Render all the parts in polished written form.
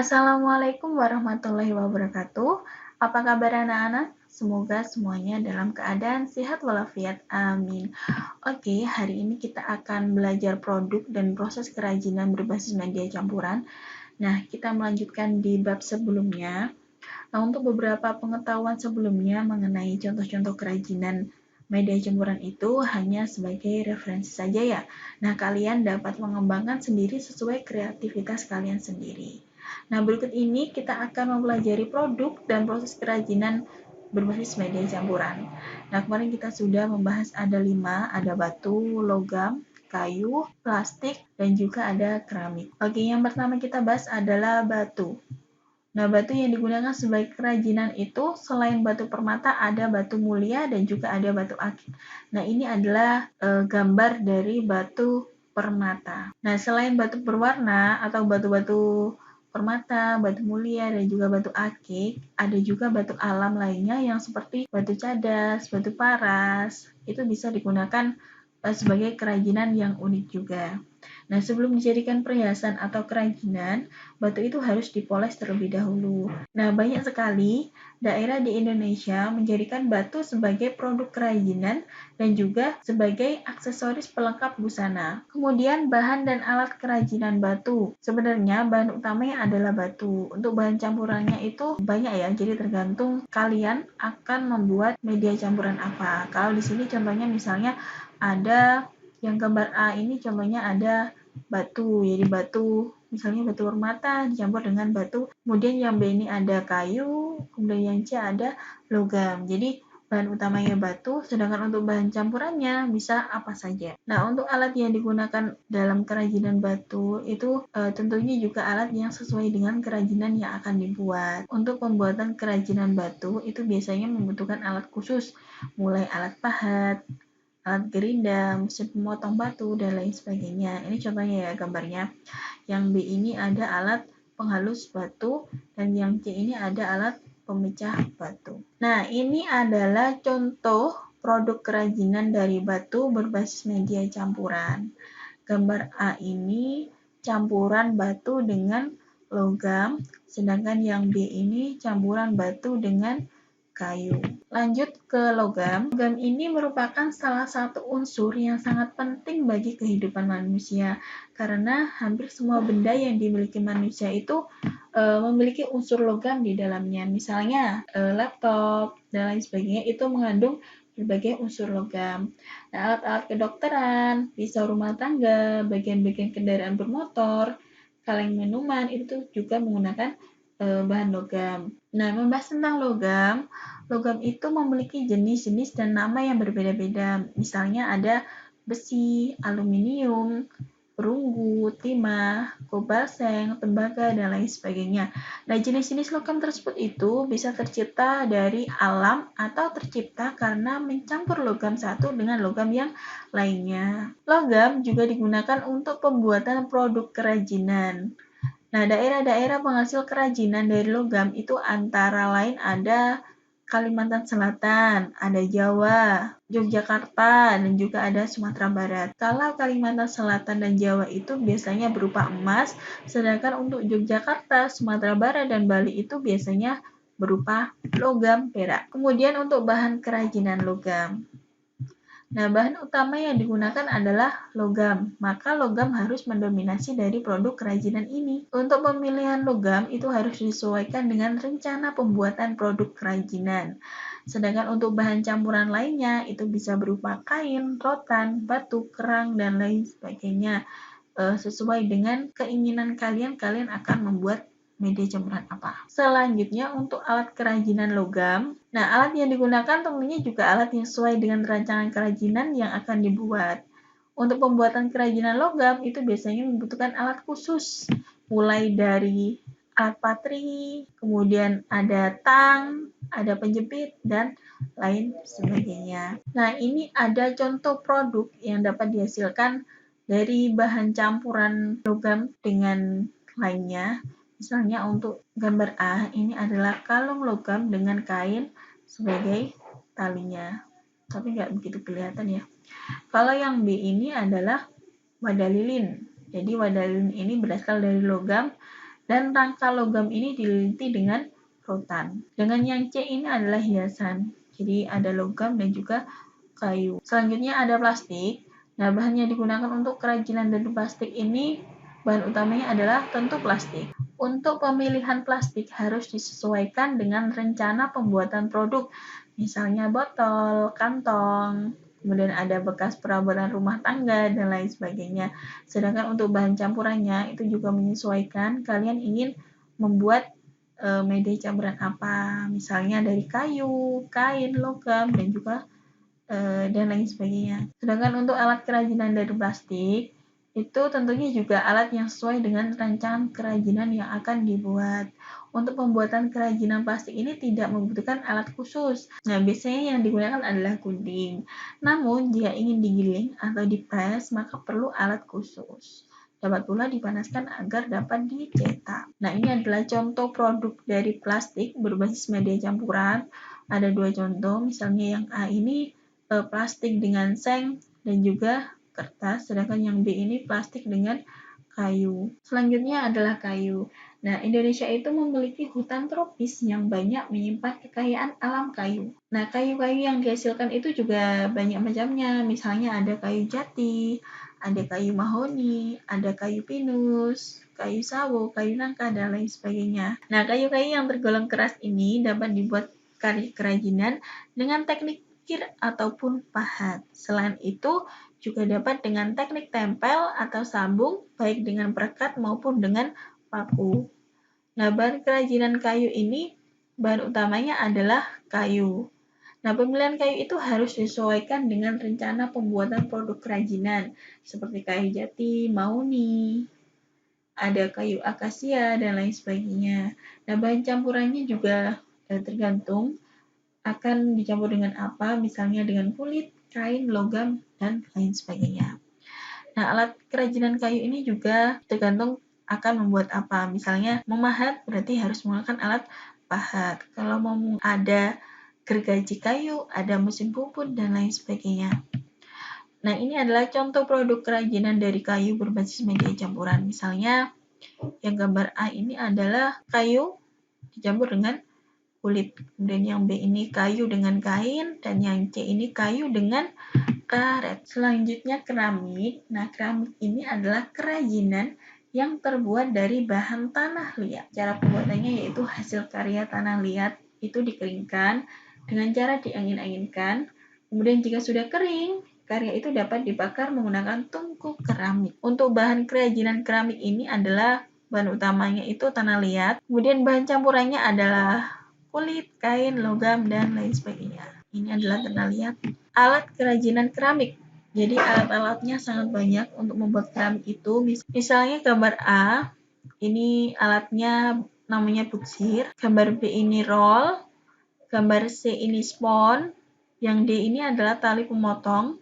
Assalamualaikum warahmatullahi wabarakatuh. Apa kabar anak-anak? Semoga semuanya dalam keadaan sehat walafiat. Amin. Oke, hari ini kita akan belajar produk dan proses kerajinan berbasis media campuran. Nah, kita melanjutkan di bab sebelumnya. Nah, untuk beberapa pengetahuan sebelumnya mengenai contoh-contoh kerajinan media campuran itu hanya sebagai referensi saja ya. Nah, kalian dapat mengembangkan sendiri sesuai kreativitas kalian sendiri. Nah, berikut ini kita akan mempelajari produk dan proses kerajinan berbasis media campuran. Nah, kemarin kita sudah membahas ada 5, ada batu, logam, kayu, plastik, dan juga ada keramik. Oke, yang pertama kita bahas adalah batu. Nah, batu yang digunakan sebagai kerajinan itu selain batu permata ada batu mulia dan juga ada batu akik. Nah, ini adalah gambar dari batu permata. Nah, selain batu berwarna atau batu-batu permata, batu mulia, dan juga batu akik, ada juga batu alam lainnya yang seperti batu cadas, batu paras, itu bisa digunakan sebagai kerajinan yang unik juga. Nah, sebelum dijadikan perhiasan atau kerajinan, batu itu harus dipoles terlebih dahulu. Nah, banyak sekali daerah di Indonesia menjadikan batu sebagai produk kerajinan dan juga sebagai aksesoris pelengkap busana. Kemudian, bahan dan alat kerajinan batu. Sebenarnya, bahan utamanya adalah batu. Untuk bahan campurannya itu banyak ya, jadi tergantung kalian akan membuat media campuran apa. Kalau di sini contohnya misalnya ada yang gambar A ini contohnya ada batu, jadi batu misalnya batu permata dicampur dengan batu, kemudian yang B ini ada kayu, kemudian yang C ada logam. Jadi bahan utamanya batu, sedangkan untuk bahan campurannya bisa apa saja. Nah, untuk alat yang digunakan dalam kerajinan batu itu tentunya juga alat yang sesuai dengan kerajinan yang akan dibuat. Untuk pembuatan kerajinan batu itu biasanya membutuhkan alat khusus, mulai alat pahat, alat gerindam, mesin pemotong batu, dan lain sebagainya. Ini contohnya ya gambarnya. Yang B ini ada alat penghalus batu, dan yang C ini ada alat pemecah batu. Nah, ini adalah contoh produk kerajinan dari batu berbasis media campuran. Gambar A ini campuran batu dengan logam, sedangkan yang B ini campuran batu dengan kayu. Lanjut ke logam. Logam ini merupakan salah satu unsur yang sangat penting bagi kehidupan manusia karena hampir semua benda yang dimiliki manusia itu memiliki unsur logam di dalamnya. Misalnya laptop dan lain sebagainya itu mengandung berbagai unsur logam. Nah, alat-alat kedokteran, pisau rumah tangga, bagian-bagian kendaraan bermotor, kaleng minuman itu juga menggunakan bahan logam. Nah, membahas tentang logam, logam itu memiliki jenis-jenis dan nama yang berbeda-beda. Misalnya ada besi, aluminium, perunggu, timah, kobalseng, tembaga, dan lain sebagainya. Nah, jenis-jenis logam tersebut itu bisa tercipta dari alam atau tercipta karena mencampur logam satu dengan logam yang lainnya. Logam juga digunakan untuk pembuatan produk kerajinan. Nah, daerah-daerah penghasil kerajinan dari logam itu antara lain ada Kalimantan Selatan, ada Jawa, Yogyakarta, dan juga ada Sumatera Barat. Kalau Kalimantan Selatan dan Jawa itu biasanya berupa emas, sedangkan untuk Yogyakarta, Sumatera Barat, dan Bali itu biasanya berupa logam perak. Kemudian untuk bahan kerajinan logam. Nah, bahan utama yang digunakan adalah logam, maka logam harus mendominasi dari produk kerajinan ini. Untuk pemilihan logam itu harus disesuaikan dengan rencana pembuatan produk kerajinan. Sedangkan untuk bahan campuran lainnya itu bisa berupa kain, rotan, batu, kerang, dan lain sebagainya. Sesuai dengan keinginan kalian akan membuat media campuran apa. Selanjutnya untuk alat kerajinan logam. Nah, alat yang digunakan tentunya juga alat yang sesuai dengan rancangan kerajinan yang akan dibuat. Untuk pembuatan kerajinan logam itu biasanya membutuhkan alat khusus, mulai dari alat patri, kemudian ada tang, ada penjepit, dan lain sebagainya. Nah, ini ada contoh produk yang dapat dihasilkan dari bahan campuran logam dengan lainnya. Misalnya untuk gambar A, ini adalah kalung logam dengan kain sebagai talinya. Tapi nggak begitu kelihatan ya. Kalau yang B ini adalah wadah lilin. Jadi wadah lilin ini berasal dari logam Dan rangka logam ini dililiti dengan rotan. Dengan yang C ini adalah hiasan. Jadi ada logam dan juga kayu. Selanjutnya ada plastik. Nah, bahan yang digunakan untuk kerajinan dari plastik ini, bahan utamanya adalah tentu plastik. Untuk pemilihan plastik harus disesuaikan dengan rencana pembuatan produk. Misalnya botol, kantong, kemudian ada bekas perabotan rumah tangga, dan lain sebagainya. Sedangkan untuk bahan campurannya itu juga menyesuaikan kalian ingin membuat media campuran apa. Misalnya dari kayu, kain, logam, dan juga dan lain sebagainya. Sedangkan untuk alat kerajinan dari plastik, itu tentunya juga alat yang sesuai dengan rancangan kerajinan yang akan dibuat. Untuk pembuatan kerajinan plastik ini tidak membutuhkan alat khusus. Nah, biasanya yang digunakan adalah gunting. Namun, jika ingin digiling atau dipres, maka perlu alat khusus. Dapat pula dipanaskan agar dapat dicetak. Nah, ini adalah contoh produk dari plastik berbasis media campuran. Ada dua contoh, misalnya yang A ini plastik dengan seng dan juga kertas, sedangkan yang B ini plastik dengan kayu. Selanjutnya adalah kayu. Nah, Indonesia itu memiliki hutan tropis yang banyak menyimpan kekayaan alam kayu. Nah, kayu-kayu yang dihasilkan itu juga banyak macamnya. Misalnya ada kayu jati, ada kayu mahoni, ada kayu pinus, kayu sawo, kayu nangka, dan lain sebagainya. Nah, kayu-kayu yang tergolong keras ini dapat dibuat kerajinan dengan teknik kir ataupun pahat. Selain itu, juga dapat dengan teknik tempel atau sambung, baik dengan perekat maupun dengan paku. Nah, bahan kerajinan kayu ini, bahan utamanya adalah kayu. Nah, pemilihan kayu itu harus disesuaikan dengan rencana pembuatan produk kerajinan, seperti kayu jati, mahoni, ada kayu akasia, dan lain sebagainya. Nah, bahan campurannya juga tergantung akan dicampur dengan apa, misalnya dengan kulit, kain, logam, dan lain sebagainya. Nah, alat kerajinan kayu ini juga tergantung akan membuat apa. Misalnya memahat berarti harus menggunakan alat pahat. Kalau mau ada gergaji kayu, ada mesin puput, dan lain sebagainya. Nah, ini adalah contoh produk kerajinan dari kayu berbasis media campuran. Misalnya yang gambar A ini adalah kayu dicampur dengan kulit. Kemudian yang B ini kayu dengan kain, dan yang C ini kayu dengan karet. Selanjutnya keramik. Nah, keramik ini adalah kerajinan yang terbuat dari bahan tanah liat. Cara pembuatannya yaitu hasil karya tanah liat itu dikeringkan dengan cara diangin-anginkan. Kemudian jika sudah kering, karya itu dapat dibakar menggunakan tungku keramik. Untuk bahan kerajinan keramik ini adalah bahan utamanya itu tanah liat. Kemudian bahan campurannya adalah kulit, kain, logam, dan lain sebagainya. Ini adalah tanah liat. Alat kerajinan keramik. Jadi alat-alatnya sangat banyak untuk membuat keramik itu. Misalnya gambar A, ini alatnya namanya butsir. Gambar B ini roll. Gambar C ini spon. Yang D ini adalah tali pemotong.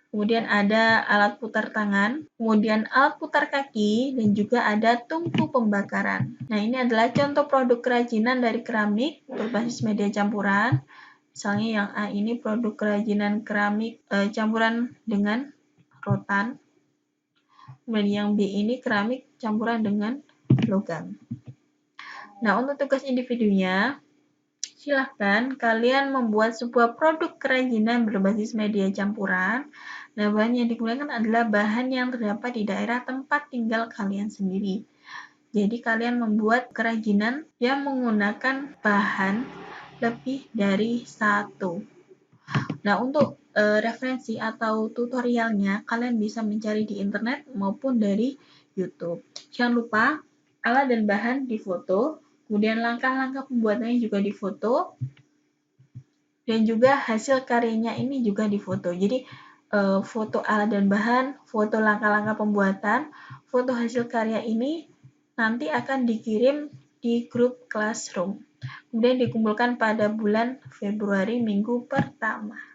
Kemudian ada alat putar tangan, kemudian alat putar kaki, dan juga ada tungku pembakaran. Nah, ini adalah contoh produk kerajinan dari keramik berbasis media campuran. Misalnya yang A ini produk kerajinan keramik campuran dengan rotan. Kemudian yang B ini keramik campuran dengan logam. Nah, untuk tugas individunya, silahkan kalian membuat sebuah produk kerajinan berbasis media campuran. Nah, bahan yang digunakan adalah bahan yang terdapat di daerah tempat tinggal kalian sendiri. Jadi, kalian membuat kerajinan yang menggunakan bahan lebih dari satu. Nah, untuk referensi atau tutorialnya, kalian bisa mencari di internet maupun dari YouTube. Jangan lupa, alat dan bahan difoto, kemudian langkah-langkah pembuatannya juga difoto, dan juga hasil karyanya ini juga difoto. Jadi, foto alat dan bahan, foto langkah-langkah pembuatan, foto hasil karya ini nanti akan dikirim di grup Classroom. Kemudian dikumpulkan pada bulan Februari minggu pertama.